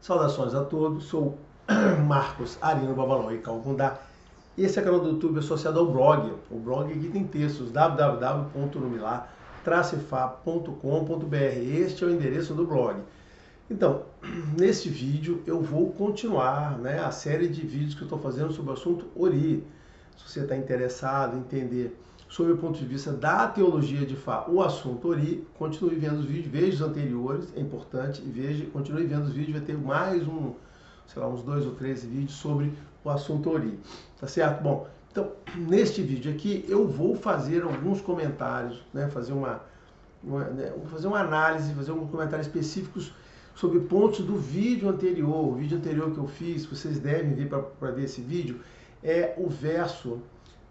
Saudações a todos, sou Marcos Arino Babalão e Calcundá. Esse é o canal do YouTube associado ao blog. O blog aqui tem textos, www.numilar-fa.com.br. Este é o endereço do blog. Então, neste vídeo eu vou continuar a série de vídeos que eu estou fazendo sobre o assunto Ori. Se você está interessado em entender sobre o ponto de vista da teologia de Fá, o assunto Ori, continue vendo os vídeos, veja os anteriores, é importante, e continue vendo os vídeos, vai ter mais uns 2 ou 3 vídeos sobre o assunto Ori, tá certo? Bom, então, neste vídeo aqui, eu vou fazer alguns comentários, fazer uma análise, fazer alguns comentários específicos sobre pontos do vídeo anterior. O vídeo anterior que eu fiz, vocês devem vir para ver esse vídeo, é o verso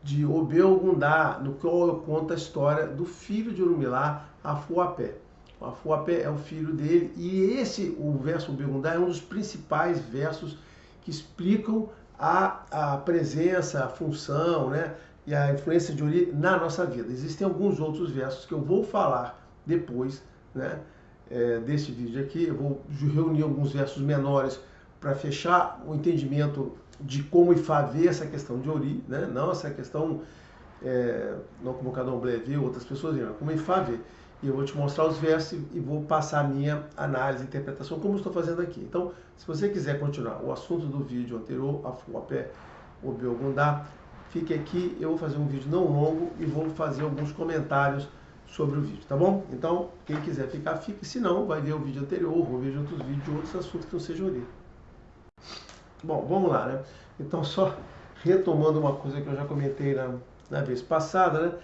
de Obeogundá, no qual eu conto a história do filho de Orunmila, Afuapé. O Afuapé é o filho dele, e o verso Obeogundá é um dos principais versos que explicam a presença, a função, e a influência de Ori na nossa vida. Existem alguns outros versos que eu vou falar depois, desse vídeo aqui. Eu vou reunir alguns versos menores para fechar o entendimento de como Ifá vê essa questão de Ori, não essa questão, não como Candomblé vê, outras pessoas veem, como Ifá vê. E eu vou te mostrar os versos e vou passar a minha análise, interpretação, como eu estou fazendo aqui. Então, se você quiser continuar o assunto do vídeo anterior, Afuapé, Obeogundá, fique aqui, eu vou fazer um vídeo não longo e vou fazer alguns comentários sobre o vídeo, tá bom? Então, quem quiser ficar, fique. Se não, vai ver o vídeo anterior, ou veja outros vídeos de outros assuntos que não sejam Ori. Bom, vamos lá, Então, só retomando uma coisa que eu já comentei na vez passada,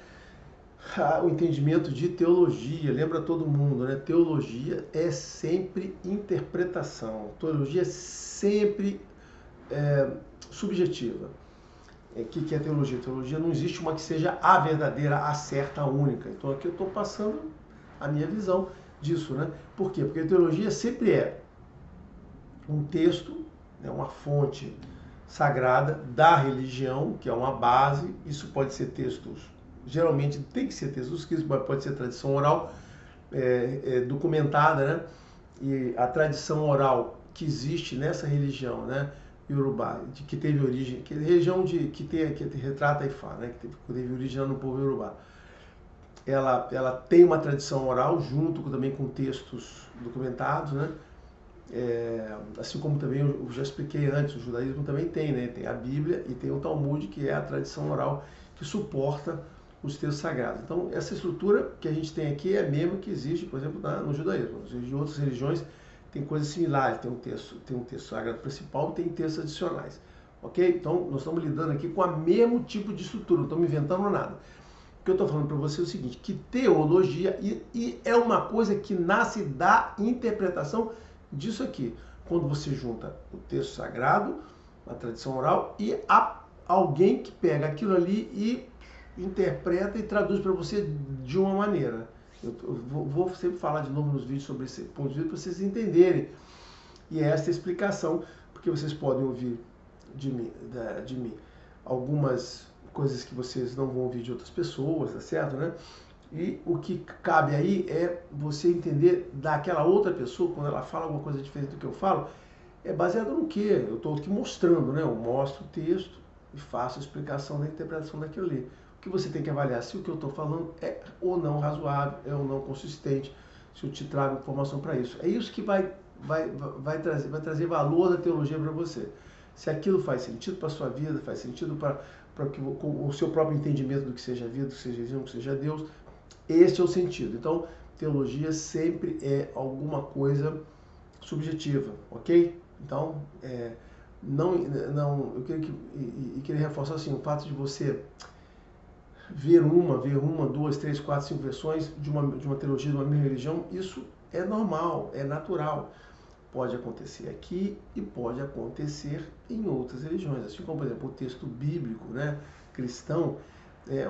o entendimento de teologia. Lembra todo mundo, Teologia é sempre interpretação. Teologia é sempre subjetiva. O que é teologia? Teologia não existe uma que seja a verdadeira, a certa, a única. Então aqui eu estou passando a minha visão disso, Por quê? Porque a teologia sempre é um texto, uma fonte sagrada da religião, que é uma base. Isso pode ser textos, geralmente tem que ser textos escritos, mas pode ser tradição oral, documentada, E a tradição oral que existe nessa religião, Yorubá, que teve origem, que região que retrata Ifá, que teve origem no povo Yorubá. Ela tem uma tradição oral junto também com textos documentados, assim como também eu já expliquei antes, o judaísmo também tem a Bíblia e tem o Talmud, que é a tradição oral que suporta os textos sagrados. Então, essa estrutura que a gente tem aqui é a mesma que existe, por exemplo, no judaísmo. Em outras religiões tem coisas similares, tem um texto sagrado principal e tem textos adicionais. Ok? Então, nós estamos lidando aqui com o mesmo tipo de estrutura, não estamos inventando nada. O que eu estou falando para você é o seguinte, que teologia e é uma coisa que nasce da interpretação disso aqui. Quando você junta o texto sagrado, a tradição oral, e alguém que pega aquilo ali e interpreta e traduz para você de uma maneira. Eu vou sempre falar de novo nos vídeos sobre esse ponto de vista para vocês entenderem. E é essa a explicação, porque vocês podem ouvir de mim algumas coisas que vocês não vão ouvir de outras pessoas, tá certo, E o que cabe aí é você entender daquela outra pessoa, quando ela fala alguma coisa diferente do que eu falo, é baseado no quê? Eu estou aqui mostrando, Eu mostro o texto e faço a explicação da interpretação daquilo ali. O que você tem que avaliar se o que eu estou falando é ou não razoável, é ou não consistente, se eu te trago informação para isso. É isso que vai trazer valor da teologia para você. Se aquilo faz sentido para a sua vida, faz sentido para o seu próprio entendimento do que seja a vida, do que seja religião, do que seja Deus, este é o sentido. Então, teologia sempre é alguma coisa subjetiva, ok? Então, eu queria reforçar assim, o fato de você ver uma, 2, 3, 4, 5 versões de uma teologia, de uma mesma religião, isso é normal, é natural. Pode acontecer aqui e pode acontecer em outras religiões, assim como, por exemplo, o texto bíblico, cristão,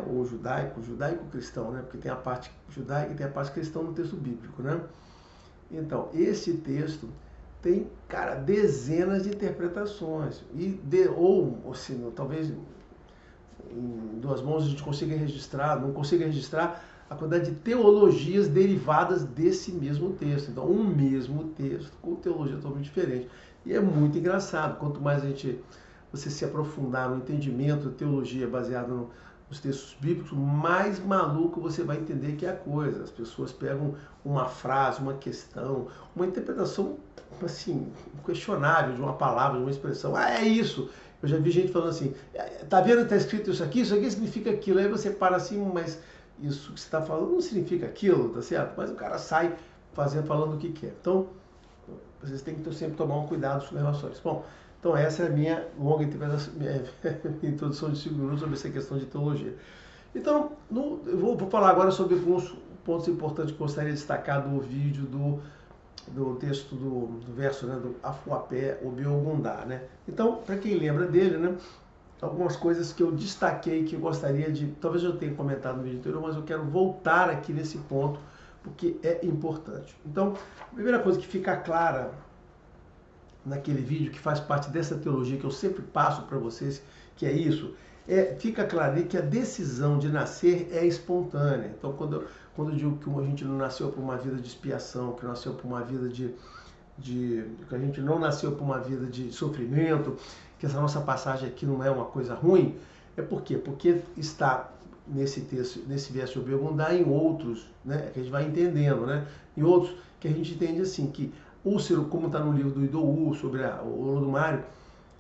ou judaico-cristão, porque tem a parte judaica e tem a parte cristã no texto bíblico, Então, esse texto tem, dezenas de interpretações, ou assim, talvez em duas mãos a gente consiga registrar, não consiga registrar a quantidade de teologias derivadas desse mesmo texto. Então, um mesmo texto com teologia totalmente diferente. E é muito engraçado. Quanto mais você se aprofundar no entendimento da teologia baseada nos textos bíblicos, mais maluco você vai entender que é a coisa. As pessoas pegam uma frase, uma questão, uma interpretação assim, questionável de uma palavra, de uma expressão. Ah, é isso. Eu já vi gente falando assim, tá vendo que tá escrito isso aqui significa aquilo. Aí você para assim, mas isso que você está falando não significa aquilo, tá certo? Mas o cara sai falando o que quer. Então, vocês têm que sempre tomar um cuidado com as relações. Bom, então essa é a minha longa minha introdução de 5 minutos sobre essa questão de teologia. Então, eu vou falar agora sobre alguns pontos importantes que eu gostaria de destacar do vídeo do texto do verso, né, do Afuapé Obeogundá, né? Então, para quem lembra dele, né, algumas coisas que eu destaquei que eu gostaria de, talvez eu tenha comentado no vídeo anterior, mas eu quero voltar aqui nesse ponto, porque é importante. Então, a primeira coisa que fica clara naquele vídeo, que faz parte dessa teologia que eu sempre passo para vocês, que é isso, fica claro ali que a decisão de nascer é espontânea. Então, quando eu digo que a gente não nasceu por uma vida de expiação, que nasceu por uma vida que a gente não nasceu por uma vida de sofrimento, que essa nossa passagem aqui não é uma coisa ruim, é por quê? Porque está nesse texto, nesse verso de Obeogundá, em outros, né, que a gente vai entendendo, né, em outros que a gente entende assim, que Úlcero, como está no livro do Idoú, sobre o Lodumário,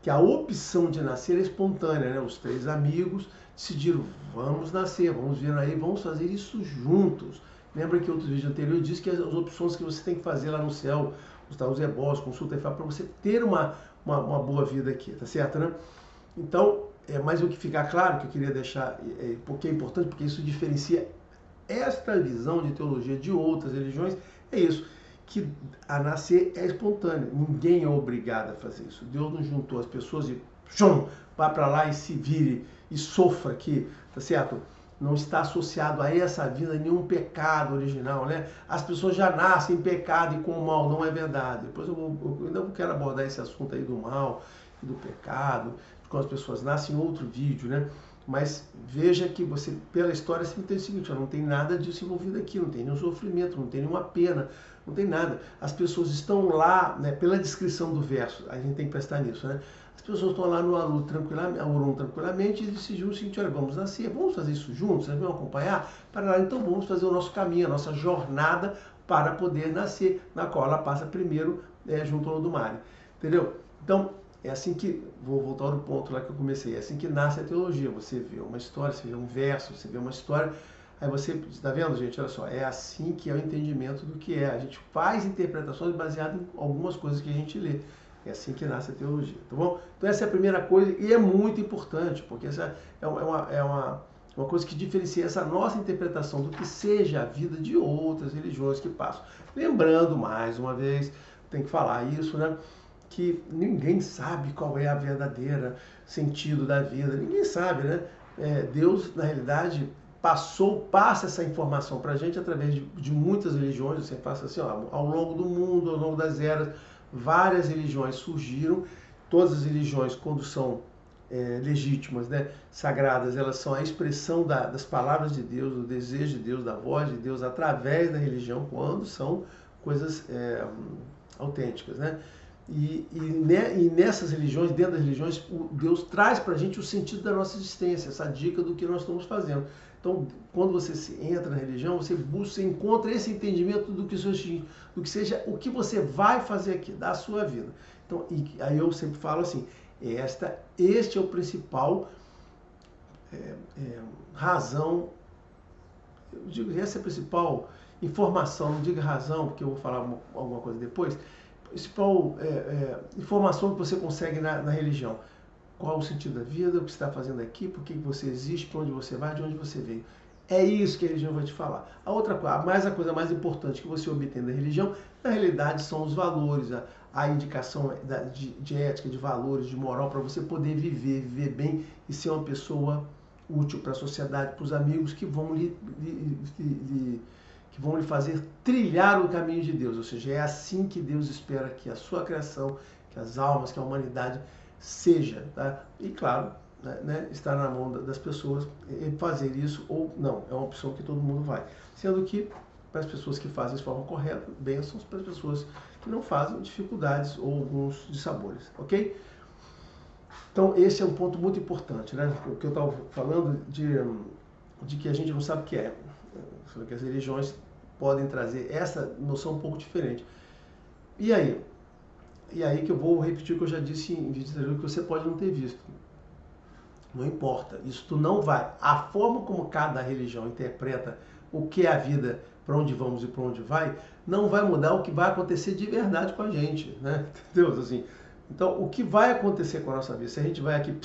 que a opção de nascer é espontânea, né? Os 3 amigos decidiram, vamos nascer, vamos vir aí, vamos fazer isso juntos. Lembra que outro vídeo anterior disse que as opções que você tem que fazer lá no céu, os ebós, consulta e para você ter uma boa vida aqui, tá certo, né? Então, mas o que fica claro, que eu queria deixar, porque é importante, porque isso diferencia esta visão de teologia de outras religiões, é isso, que a nascer é espontâneo, ninguém é obrigado a fazer isso. Deus não juntou as pessoas e vá para lá e se vire e sofra aqui, tá certo? Não está associado a essa vida nenhum pecado original, né? As pessoas já nascem em pecado e com o mal, não é verdade. Depois eu ainda quero abordar esse assunto aí do mal e do pecado, de como as pessoas nascem em outro vídeo, né? Mas veja que você, pela história, você tem o seguinte, não tem nada disso envolvido aqui, não tem nenhum sofrimento, não tem nenhuma pena, não tem nada. As pessoas estão lá, né, pela descrição do verso, a gente tem que prestar nisso, né? As pessoas estão lá no Arum tranquilamente e decidiram o seguinte, olha, vamos nascer, vamos fazer isso juntos, vocês vão acompanhar? Para lá, então vamos fazer o nosso caminho, a nossa jornada para poder nascer, na qual ela passa primeiro junto ao Lodumário, entendeu? Então, é assim que, vou voltar ao ponto lá que eu comecei, é assim que nasce a teologia. Você vê uma história, você vê um verso, você vê uma história, aí você, está vendo, gente? Olha só, é assim que é o entendimento do que é. A gente faz interpretações baseadas em algumas coisas que a gente lê. É assim que nasce a teologia, tá bom? Então essa é a primeira coisa e é muito importante, porque essa é uma coisa que diferencia essa nossa interpretação do que seja a vida de outras religiões que passam. Lembrando, mais uma vez, tem que falar isso, né? Que ninguém sabe qual é a verdadeira sentido da vida, ninguém sabe, né? Deus, na realidade, passa essa informação para a gente através de muitas religiões. Você passa assim, ó, ao longo do mundo, ao longo das eras, várias religiões surgiram. Todas as religiões, quando são legítimas, né, sagradas, elas são a expressão das palavras de Deus, do desejo de Deus, da voz de Deus, através da religião, quando são coisas autênticas, né? E nessas religiões, dentro das religiões, Deus traz para a gente o sentido da nossa existência, essa dica do que nós estamos fazendo. Então, quando você entra na religião, você encontra esse entendimento do que seja o que você vai fazer aqui, da sua vida. Então, aí eu sempre falo assim, este é o principal razão, eu digo, essa é a principal informação, não diga razão, porque eu vou falar alguma coisa depois, principal informação que você consegue na religião. Qual o sentido da vida, o que você está fazendo aqui, por que você existe, para onde você vai, de onde você veio. É isso que a religião vai te falar. A coisa mais importante que você obtém da religião, na realidade, são os valores, a indicação de ética, de valores, de moral, para você poder viver bem e ser uma pessoa útil para a sociedade, para os amigos que vão lhe fazer trilhar o caminho de Deus. Ou seja, é assim que Deus espera que a sua criação, que as almas, que a humanidade seja, tá? E claro, né, está na mão das pessoas fazer isso ou não. É uma opção que todo mundo vai. Sendo que, para as pessoas que fazem de forma correta, bênçãos; para as pessoas que não fazem, dificuldades ou alguns dissabores, ok? Então, esse é um ponto muito importante, né? O que eu estava falando de que a gente não sabe o que é. Que as religiões podem trazer essa noção um pouco diferente. E aí? E aí que eu vou repetir o que eu já disse em vídeo anterior, que você pode não ter visto. Não importa, isso tu não vai. A forma como cada religião interpreta o que é a vida, para onde vamos e para onde vai, não vai mudar o que vai acontecer de verdade com a gente, né? Entendeu? Assim, então, o que vai acontecer com a nossa vida? Se a gente vai aqui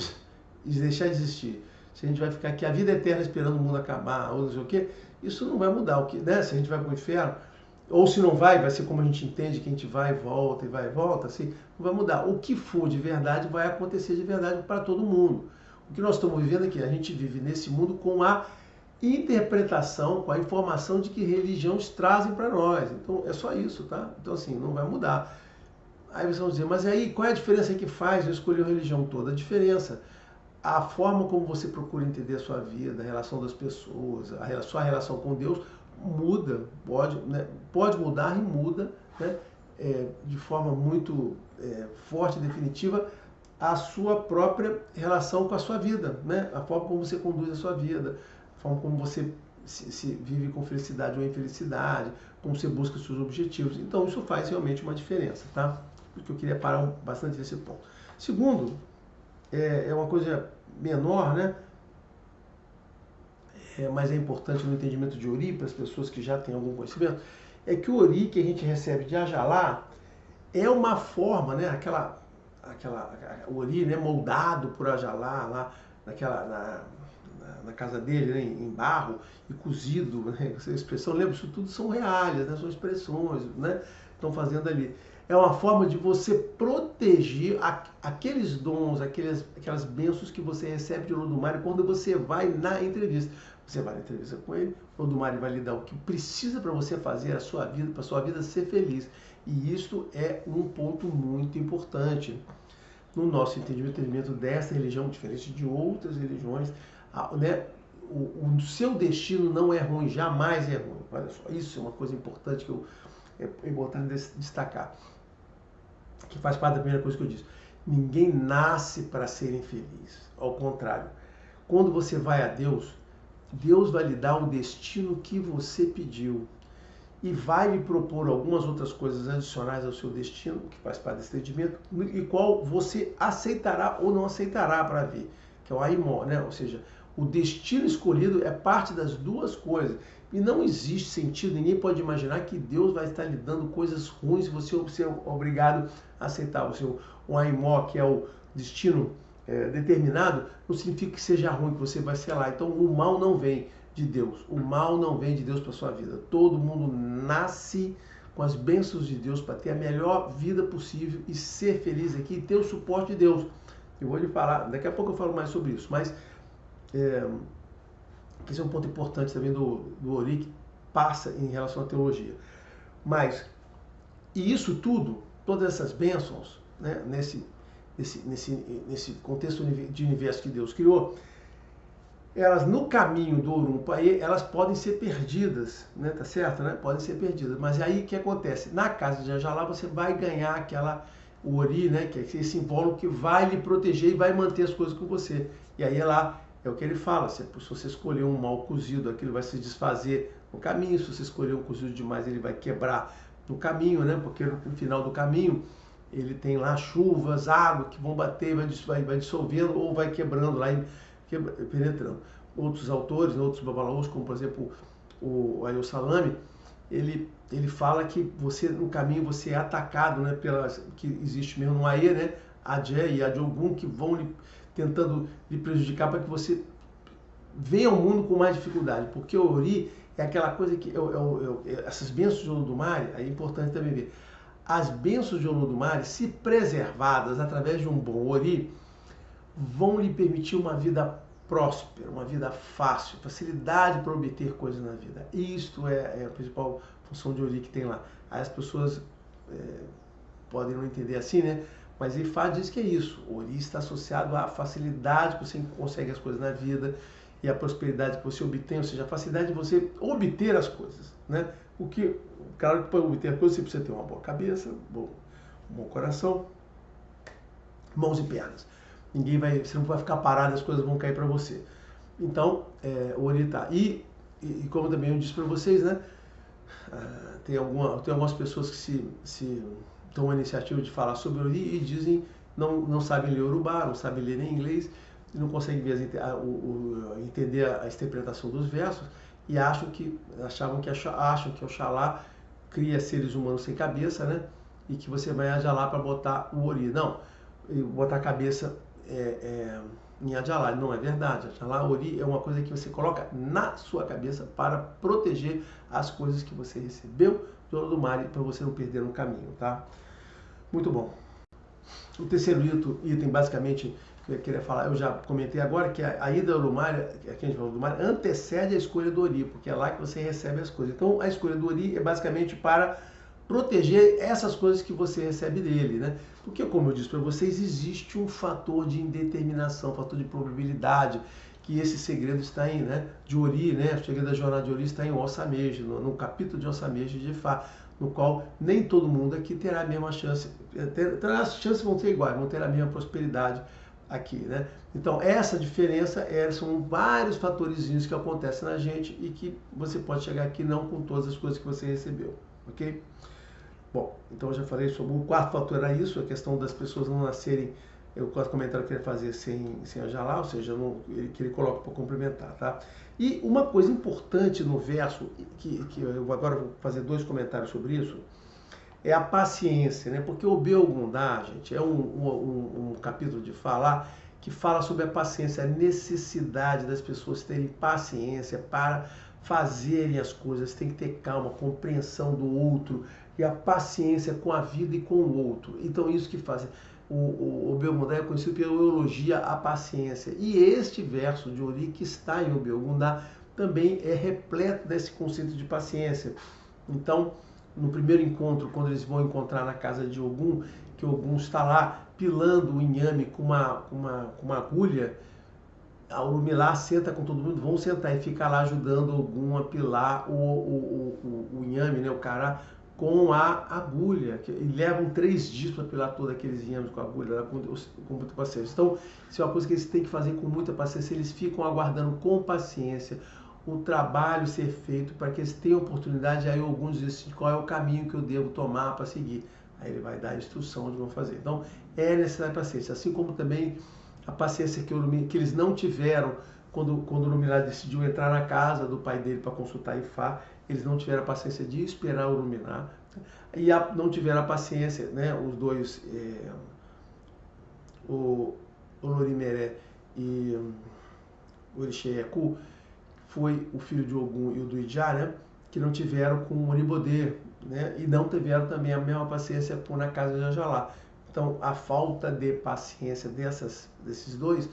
e deixar de existir, se a gente vai ficar aqui a vida eterna esperando o mundo acabar, ou não sei o quê, isso não vai mudar. O que, né? Se a gente vai para o inferno, ou se não vai ser como a gente entende, que a gente vai e volta, assim, não vai mudar. O que for de verdade vai acontecer de verdade para todo mundo. O que nós estamos vivendo aqui, a gente vive nesse mundo com a interpretação, com a informação de que religiões trazem para nós. Então, é só isso, tá? Então, assim, não vai mudar. Aí vocês vão dizer, mas aí, qual é a diferença que faz eu escolher a religião toda? A diferença, a forma como você procura entender a sua vida, a relação das pessoas, a sua relação com Deus, muda, pode mudar e muda, né, de forma muito forte e definitiva, a sua própria relação com a sua vida, né? A forma como você conduz a sua vida, a forma como você se vive com felicidade ou infelicidade, como você busca os seus objetivos. Então isso faz realmente uma diferença, tá? Porque eu queria parar bastante nesse ponto. Segundo, é uma coisa menor, né? Mas é importante no entendimento de Ori, para as pessoas que já têm algum conhecimento, é que o Ori que a gente recebe de Ajalá é uma forma, né? O Ori, né, moldado por Ajalá lá na casa dele, né, em barro e cozido, né, essa expressão, lembra, isso tudo são reais, né, são expressões, né, estão fazendo ali. É uma forma de você proteger aqueles dons, aquelas bênçãos que você recebe de Olodumare quando você vai na entrevista. Você vai na entrevista com ele, o Olodumare vai lhe dar o que precisa para você fazer a sua vida, para a sua vida ser feliz. E isso é um ponto muito importante no nosso entendimento dessa religião, diferente de outras religiões, né? O seu destino não é ruim, jamais é ruim. Olha só, isso é uma coisa importante que é importante destacar, que faz parte da primeira coisa que eu disse. Ninguém nasce para ser infeliz. Ao contrário, quando você vai a Deus, Deus vai lhe dar o destino que você pediu e vai lhe propor algumas outras coisas adicionais ao seu destino, que faz parte desse entendimento, e qual você aceitará ou não aceitará para ver, que é o Aimó, né? Ou seja, o destino escolhido é parte das duas coisas. E não existe sentido, ninguém pode imaginar que Deus vai estar lhe dando coisas ruins e você é obrigado a aceitar. O Aimó, que é o destino determinado, não significa que seja ruim, que você vai ser lá. Então o mal não vem de Deus. O mal não vem de Deus para a sua vida. Todo mundo nasce com as bênçãos de Deus para ter a melhor vida possível e ser feliz aqui e ter o suporte de Deus. Eu vou lhe falar, daqui a pouco eu falo mais sobre isso, mas esse é um ponto importante também do Ori que passa em relação à teologia. Mas, e isso tudo, todas essas bênçãos, né, nesse contexto de universo que Deus criou, elas no caminho do Orumpa-Aê, elas podem ser perdidas, né, tá certo, né? Podem ser perdidas. Mas aí o que acontece? Na casa de Ajalá você vai ganhar o Ori, né, que é esse símbolo que vai lhe proteger e vai manter as coisas com você. E aí é o que ele fala, se você escolher um mal cozido, aquilo vai se desfazer no caminho. Se você escolher um cozido demais, ele vai quebrar no caminho, né? Porque no final do caminho ele tem lá chuvas, água que vão bater, vai dissolvendo ou vai quebrando lá, penetrando. Outros autores, outros babalaos, como por exemplo o Ayur Salami, ele fala que você no caminho você é atacado, né, que existe mesmo no Aê, né, Adé e Adiogun, que vão tentando lhe prejudicar para que você venha ao mundo com mais dificuldade, porque o Ori é aquela coisa que essas bênçãos de Olodumare, é importante também ver, as bênçãos de Olodumare, se preservadas através de um bom Ori, vão lhe permitir uma vida próspera, uma vida fácil, facilidade para obter coisas na vida. Isto é a principal função de Ori que tem lá. Aí as pessoas podem não entender assim, né? Mas Ifá diz que é isso. O Ori está associado à facilidade que você consegue as coisas na vida e à prosperidade que você obtém, ou seja, a facilidade de você obter as coisas, né? O que, claro que para obter as coisas você precisa ter uma boa cabeça, um bom coração, mãos e pernas. Você não vai ficar parado, as coisas vão cair para você. Então, o Ori tá. E como também eu disse para vocês, né? Tem algumas pessoas que se tomam a iniciativa de falar sobre Ori e dizem não sabem ler Urubá, não sabem ler nem inglês, não conseguem ver entender a interpretação dos versos e acham que Oxalá cria seres humanos sem cabeça, né? E que você vai Ajalá para botar o Ori. Não, botar a cabeça em Ajalá. Não é verdade. Ajalá, Ori é uma coisa que você coloca na sua cabeça para proteger as coisas que você recebeu do Olodumare para você não perder no caminho, tá? Muito bom. O terceiro item, basicamente, que eu queria falar, eu já comentei agora, que a ida ao Olodumare, aqui a gente fala do Olodumare, antecede a escolha do Ori, porque é lá que você recebe as coisas. Então, a escolha do Ori é basicamente para proteger essas coisas que você recebe dele, né? Porque, como eu disse para vocês, existe um fator de indeterminação, um fator de probabilidade, que esse segredo está em, né, de Ori, né? O segredo da jornada de Ori está em Ossameji, no capítulo de Ossameji de Ifá, no qual nem todo mundo aqui terá a mesma chance, as chances vão ser iguais, vão ter a mesma prosperidade aqui, né? Então, essa diferença são vários fatorzinhos que acontecem na gente e que você pode chegar aqui não com todas as coisas que você recebeu, ok? Bom, então eu já falei sobre o quarto fator, era isso, a questão das pessoas não nascerem, o quarto comentário que eu queria fazer sem Ajalá, ou seja, que ele coloca para complementar, tá? E uma coisa importante no verso, que eu agora vou fazer 2 comentários sobre isso, é a paciência, né? Porque o Beogundá, gente, é um capítulo de falar que fala sobre a paciência, a necessidade das pessoas terem paciência para fazerem as coisas, tem que ter calma, compreensão do outro e a paciência com a vida e com o outro. Então, isso que faz. O Beogundá é conhecido pela elogia à paciência. E este verso de Ori, que está em o Beogundá, também é repleto desse conceito de paciência. Então, no primeiro encontro, quando eles vão encontrar na casa de Ogum, que Ogum está lá pilando o inhame com uma agulha, a Orumilá senta com todo mundo, vão sentar e fica lá ajudando Ogum a pilar o inhame, né, o cará, com a agulha. E levam 3 dias para pilar todos aqueles inhames com a agulha, com muita paciência. Então, isso é uma coisa que eles têm que fazer com muita paciência. Eles ficam aguardando com paciência o trabalho ser feito para que eles tenham oportunidade. Aí alguns dizem assim, qual é o caminho que eu devo tomar para seguir. Aí ele vai dar a instrução de como fazer. Então, é necessária paciência. Assim como também a paciência que eles não tiveram quando o Orumilá decidiu entrar na casa do pai dele para consultar Ifá, eles não tiveram a paciência de esperar o Orumilá. E não tiveram a paciência, né, os dois, o Olorimeré e o Orixeieku, foi o filho de Ogum e o do Ijá, né, que não tiveram com o Oribodê, né, e não tiveram também a mesma paciência por na casa de Ajalá. Então, a falta de paciência desses dois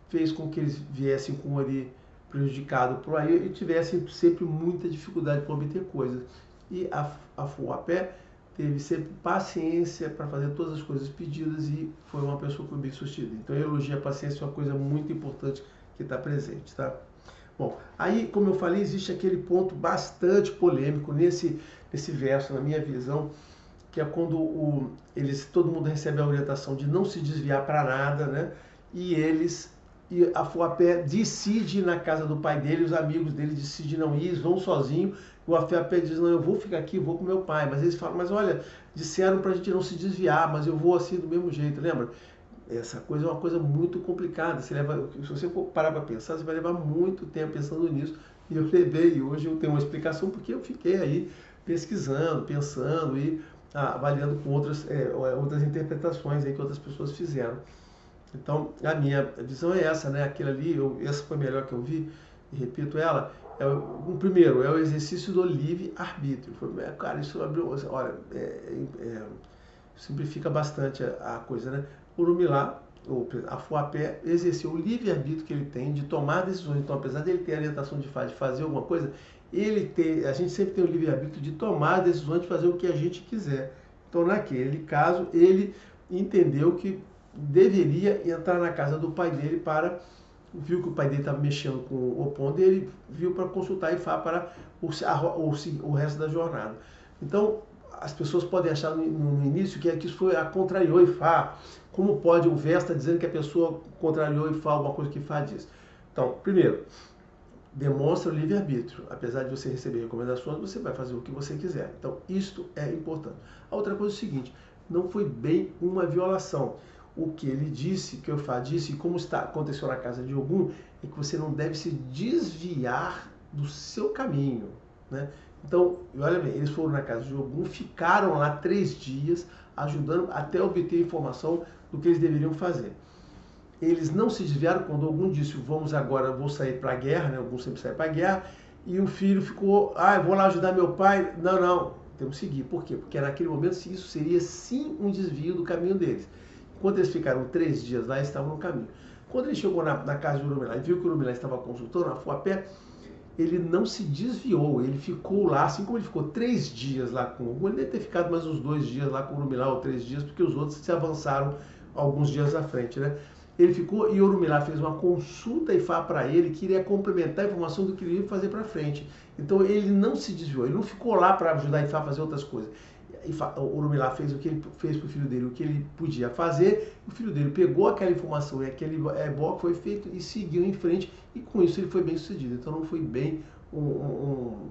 fez com que eles viessem com o Ori prejudicado por aí e tivessem sempre muita dificuldade para obter coisas. E a Fuapé teve sempre paciência para fazer todas as coisas pedidas e foi uma pessoa que foi bem sucedida. Então, a elogia a paciência é uma coisa muito importante que está presente, tá? Bom, aí, como eu falei, existe aquele ponto bastante polêmico nesse verso, na minha visão, que é quando todo mundo recebe a orientação de não se desviar para nada, né? E a Fuapé decide ir na casa do pai dele, os amigos dele decidem não ir, eles vão sozinhos. O Fuapé diz, não, eu vou ficar aqui, vou com meu pai. Mas eles falam, mas olha, disseram para a gente não se desviar, mas eu vou assim do mesmo jeito, lembra? Essa coisa é uma coisa muito complicada. Se você for parar para pensar, você vai levar muito tempo pensando nisso. E eu levei, e hoje eu tenho uma explicação porque eu fiquei aí pesquisando, pensando e avaliando com outras interpretações aí que outras pessoas fizeram. Então, a minha visão é essa, né? Aquilo ali, essa foi a melhor que eu vi, e repito ela. Primeiro, é o exercício do livre-arbítrio. Cara, isso abriu, olha, simplifica bastante a coisa, né? O Orumilá, a Fuapé, exerceu o livre-arbítrio que ele tem de tomar decisões. Então, apesar dele ter a orientação de fazer alguma coisa, a gente sempre tem o livre-arbítrio de tomar decisões de fazer o que a gente quiser. Então, naquele caso, ele entendeu que deveria entrar na casa do pai dele viu que o pai dele estava mexendo com o pão dele, viu para consultar Ifá para o resto da jornada. Então, as pessoas podem achar no início que isso foi a contrariou Ifá. Como pode o verso estar dizendo que a pessoa contrariou Ifá, alguma coisa que Ifá diz? Então, primeiro, demonstra o livre-arbítrio. Apesar de você receber recomendações, você vai fazer o que você quiser. Então, isto é importante. A outra coisa é o seguinte, não foi bem uma violação. O que ele disse, que o Ifá disse, e como aconteceu na casa de Ogum, é que você não deve se desviar do seu caminho, né? Então, olha bem, eles foram na casa de Ogum, ficaram lá 3 dias, ajudando até obter informação do que eles deveriam fazer. Eles não se desviaram quando Ogum disse, vou sair para a guerra, né? Ogum sempre sai para a guerra, e o filho ficou, eu vou lá ajudar meu pai. Não, temos que seguir. Por quê? Porque naquele momento isso seria sim um desvio do caminho deles. Quando eles ficaram 3 dias lá, eles estavam no caminho. Quando ele chegou na casa de Urumilá e viu que o Urumilá estava consultando a Fuapé, ele não se desviou, ele ficou lá, assim como ele ficou 3 dias lá com o Ogum, ele deve ter ficado mais uns 2 dias lá com o Urumilá, ou 3 dias, porque os outros se avançaram alguns dias à frente, né? Ele ficou e Urumilá fez uma consulta Ifá para ele, que iria complementar a informação do que ele ia fazer para frente. Então ele não se desviou, ele não ficou lá para ajudar Ifá a fazer outras coisas. O Urumilá fez o que ele fez para o filho dele, o que ele podia fazer, o filho dele pegou aquela informação e aquele bloco foi feito e seguiu em frente, e com isso ele foi bem sucedido. Então não foi bem,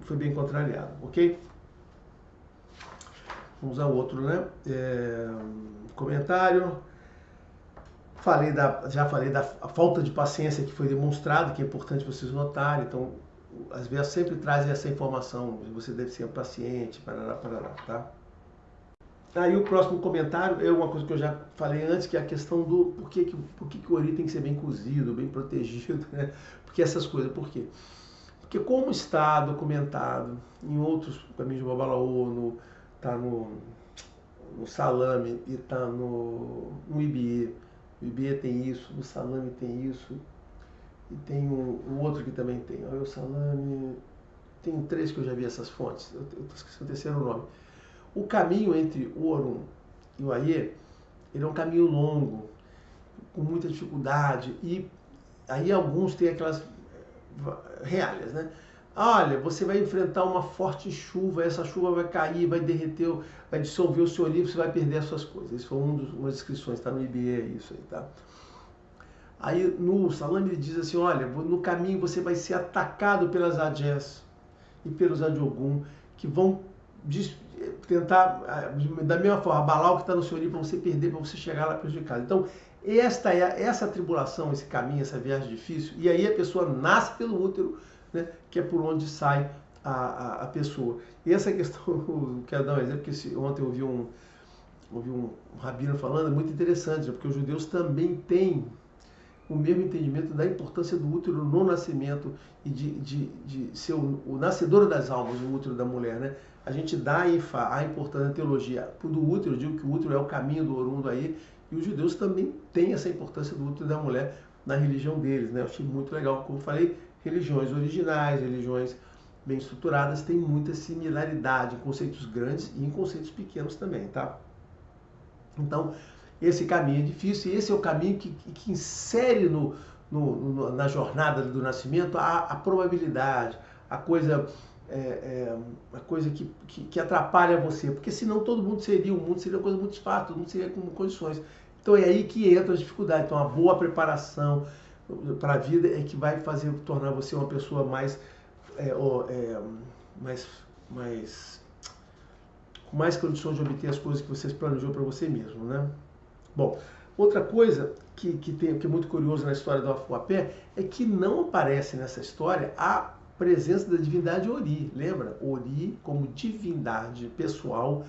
foi bem contrariado, ok? Vamos ao outro, né? Comentário. Já falei da falta de paciência que foi demonstrado, que é importante vocês notarem. Então, às vezes sempre trazem essa informação, você deve ser paciente, parará, tá? Aí o próximo comentário é uma coisa que eu já falei antes, que é a questão do por que o ori tem que ser bem cozido, bem protegido, né? Porque essas coisas, por quê? Porque como está documentado em outros caminhos de Babalaô, tá no Salame e tá no Ibiê. O Ibiê tem isso, no Salame tem isso, e tem um outro que também tem. O Salame, tem 3 que eu já vi essas fontes, eu esqueci o terceiro nome. O caminho entre o Orum e o Aie, ele é um caminho longo, com muita dificuldade, e aí alguns têm aquelas reálias, né? Olha, você vai enfrentar uma forte chuva, essa chuva vai cair, vai derreter, vai dissolver o seu livro, você vai perder as suas coisas. Isso foi uma das descrições, está no IBE, isso aí, tá? Aí no Salame ele diz assim, olha, no caminho você vai ser atacado pelas Adjés e pelos Adjogum, que vão tentar, da mesma forma, abalar o que está no seu livro para você perder, para você chegar lá prejudicado. Então, essa tribulação, esse caminho, essa viagem difícil, e aí a pessoa nasce pelo útero, né, que é por onde sai a pessoa. E essa questão, quero dar um exemplo, porque ontem eu ouvi um rabino falando, é muito interessante, porque os judeus também têm o mesmo entendimento da importância do útero no nascimento e de ser o nascedor das almas, o útero da mulher, né? A gente dá a importância da teologia do útero, eu digo que o útero é o caminho do Orum do Aie, e os judeus também têm essa importância do útero da mulher na religião deles, né? Eu achei muito legal, como eu falei, religiões originais, religiões bem estruturadas, têm muita similaridade em conceitos grandes e em conceitos pequenos também, tá? Então, esse caminho é difícil, e esse é o caminho que insere na jornada do nascimento a probabilidade, a coisa que atrapalha você, porque senão o mundo seria uma coisa muito fácil, todo mundo seria com condições. Então é aí que entra a dificuldade. Então a boa preparação para a vida é que vai tornar você uma pessoa com mais condições de obter as coisas que você planejou para você mesmo, né? Bom, outra coisa que é muito curioso na história do Afuapé é que não aparece nessa história a presença da divindade Ori. Lembra? Ori, como divindade pessoal,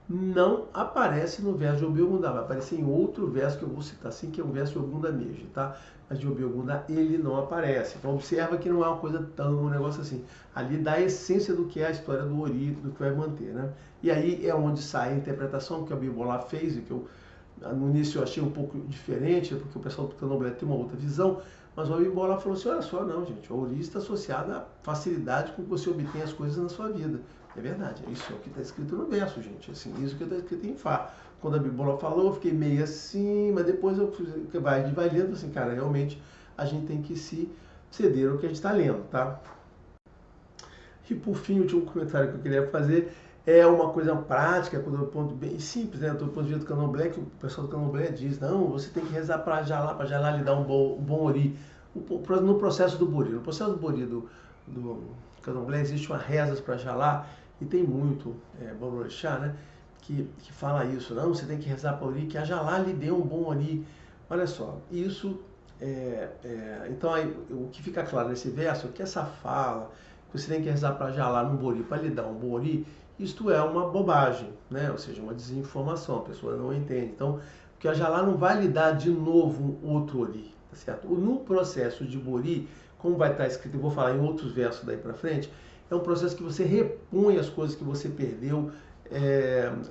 não aparece no verso de Obi-Ogundá. Vai aparecer em outro verso que eu vou citar assim, que é um verso de Ogunda Meji, tá? Mas de Obi-Ogundá ele não aparece. Então observa que não é uma coisa um negócio assim. Ali dá a essência do que é a história do Ori, do que vai manter, né? E aí é onde sai a interpretação que o Bibolá fez e que eu no início eu achei um pouco diferente, porque o pessoal do Candomblé tem uma outra visão, mas o Abimbola falou assim, olha só, não gente, o Ori está associado à facilidade com que você obtém as coisas na sua vida. É verdade, é isso é o que está escrito no verso, gente, assim, isso que está escrito em Fá. quando a Bíblia falou, eu fiquei meio assim, mas depois eu vai lendo assim, cara, realmente a gente tem que se ceder ao que a gente está lendo, tá? E por fim, o último comentário que eu queria fazer é uma coisa prática, do ponto bem simples, né? Do ponto de vista do Candomblé, que o pessoal do Candomblé diz, não, você tem que rezar para Jalá lhe dar um bom ori. No processo do bori. No processo do bori do Candomblé existe uma rezas para Jalá, e tem muito Bororixá, né? Que fala isso, não, você tem que rezar para ori, que a Jalá lhe dê um bom ori. Olha só, isso então aí, o que fica claro nesse verso é que essa fala, que você tem que rezar para Jalá no bori, para lhe dar um bom ori, isto é uma bobagem, né? Ou seja, uma desinformação, a pessoa não entende. Então, porque a Jalá não vai lhe dar de novo um outro ori, tá certo? No processo de bori, como vai estar escrito, eu vou falar em outros versos daí para frente, é um processo que você repõe as coisas que você perdeu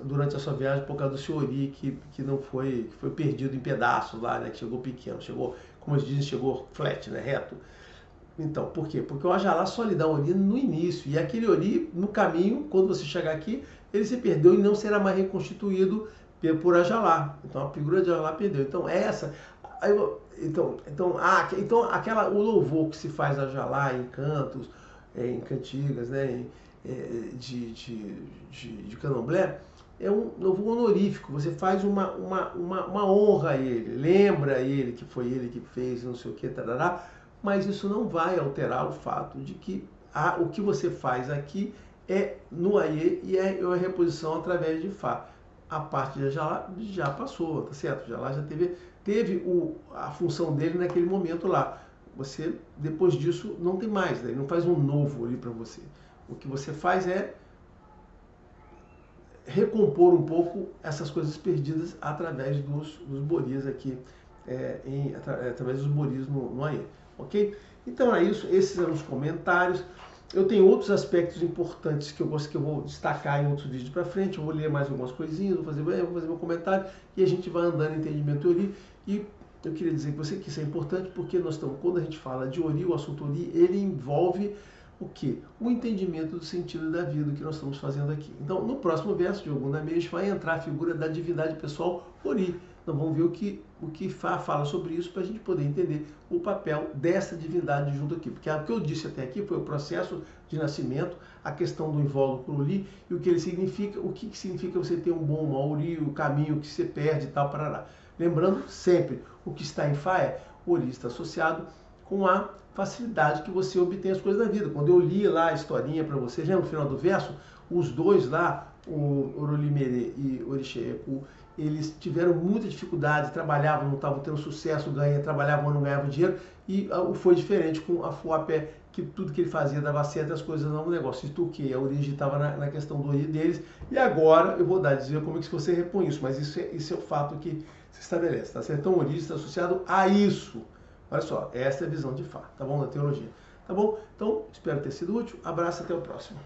durante a sua viagem por causa do seu ori que não foi, que foi perdido em pedaços lá, né? Que chegou pequeno, chegou, como eles dizem, chegou flat, né? Reto. Então, por quê? Porque o Ajalá só lhe dá um ori no início, e aquele ori, no caminho, quando você chegar aqui, ele se perdeu e não será mais reconstituído por Ajalá. Então, a figura de Ajalá perdeu. Então, o louvor que se faz a Ajalá em cantos, em cantigas, né, de Candomblé, é um louvor honorífico. Você faz uma honra a ele, lembra ele que foi ele que fez, não sei o que, tarará, mas isso não vai alterar o fato de que o que você faz aqui é no Aie e é a reposição através de Fá. A parte de Ajalá já passou, tá certo? Ajalá já teve a função dele naquele momento lá. Você, depois disso, não tem mais, né? Ele não faz um novo ali para você. O que você faz é recompor um pouco essas coisas perdidas através dos boris aqui, através dos boris no Aie. Ok? Então é isso, esses eram os comentários. Eu tenho outros aspectos importantes que eu vou destacar em outros vídeos para frente. Eu vou ler mais algumas coisinhas, vou fazer meu comentário e a gente vai andando em entendimento ori. E eu queria dizer que isso é importante porque quando a gente fala de ori, o assunto ori, ele envolve o quê? O entendimento do sentido da vida que nós estamos fazendo aqui. Então, no próximo verso de Ogum Nameixe vai entrar a figura da divindade pessoal ori. Nós vamos ver o que Fá fala sobre isso para a gente poder entender o papel dessa divindade junto aqui. Porque o que eu disse até aqui foi o processo de nascimento, a questão do invólucro ori e o que ele significa, o que significa você ter um bom mau ori, o caminho que você perde e tal, parará. Lembrando sempre, o que está em Fá o ori está associado com a facilidade que você obtém as coisas na vida. Quando eu li lá a historinha para vocês, lembra no final do verso? Os dois lá, o Orolimerê e Orixeeku, eles tiveram muita dificuldade, trabalhavam, não estavam tendo sucesso, trabalhavam, não ganhavam dinheiro, e foi diferente com a Fuapé, que tudo que ele fazia dava certo, as coisas não, o negócio de Tuque, a origem estava na questão do ori deles, e agora eu vou dizer como é que você repõe isso, mas isso é o fato que se estabelece, tá certo? Então, a origem está associado a isso. Olha só, essa é a visão de Fá, tá bom? Da teologia. Tá bom? Então, espero ter sido útil. Abraço, até o próximo.